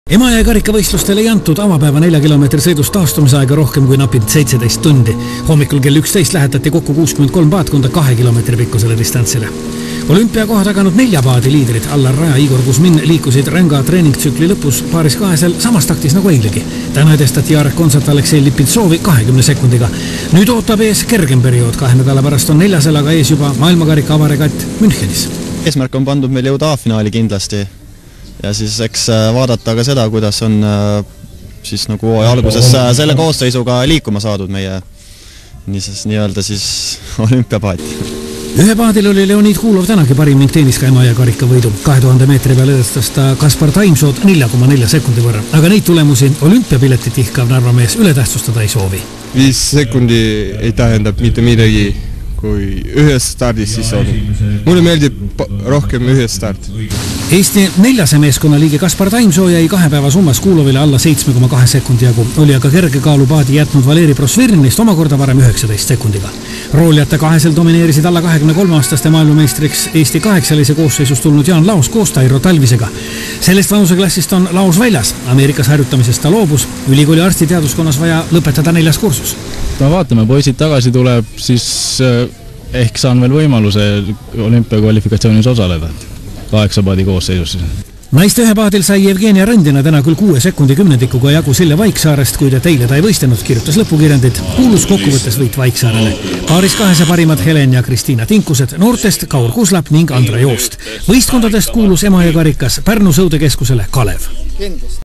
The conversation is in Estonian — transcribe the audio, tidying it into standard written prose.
Emajõe karikavõistlustele ei antud avapäeva 4 kilomeetri sõidust taastumise aega rohkem kui napid 17 tundi. Hommikul kell 11 lähetati kokku 63 paatkonda 2 kilomeetri pikkusele distantsile. Olümpiakoha taganud 4 paadi liidrid Allar Raja, Igor Kuzmin liikusid ränga treeningtsükli lõpus paaris kahesel samas taktis nagu eilegi. Täna edestati Jarek Konsat Aleksei Lipintsovi 20 sekundiga. Nüüd ootab ees kergem periood. 2 nädala pärast on 4. aga ees juba maailmakarika avaregatt Münchenis. Eesmärk on pandud meil jõuda A-finaali kindlasti. Ja siis eks vaadata ka seda, kuidas on siis nagu alguses selle koosseisuga liikuma saadud meie nii-öelda siis olümpiapaat. Ühe paadil oli Leonid Kulov tänagi parim ning teenis ka Emajõe karikavõidu. 2000 meetri peal edestas ta Kaspar Taimsood 4,4 sekundi võrra, aga neid tulemusi olümpiapiletit ihkav Narva mees ületähtsustada ei soovi. 5 sekundi ei tähendab mitte midagi, kui ühes stardis siis on. Mulle meeldib rohkem ühes start. Eesti 4. meeskonna liige Kaspar Taimsoo jäi 2 päeva summas Kulovile alla 7,2 sekundi jagu. Oli aga kerge kaalupaadi jätnud Valeri Prosvirnist omakorda varem 19 sekundiga. Roolijate kahesel domineerisid alla 23-aastaste maailmameistriks Eesti 8. koosseisus tulnud Jaan Laos koos Tairo Talvisega. Sellest vanuseklassist on Laos väljas. Ameerikas harjutamisest ta loobus. Ülikooli arstiteaduskonnas vaja lõpetada 4. kursus. Vaatame, poisid tagasi tuleb, siis ehk saan veel võimaluse olümpiakvalifikatsioonis osaleda 8 paadi koosseisus. Naiste ühe paadil sai Jevgenia Rõndina täna küll 6 sekundi kümnendikuga jagu Sille Vaiksaarest, kuid teile ta ei võistanud, kirjutas lõpukirjandit. Kuulus kokkuvõttes võit Vaiksaarele. Paaris 2 parimad Helen ja Kristiina Tinkused, noortest Kaur Kuslap ning Andra Joost. Võistkondadest kuulus Emajõe karikas Pärnu sõudekeskusele Kalev.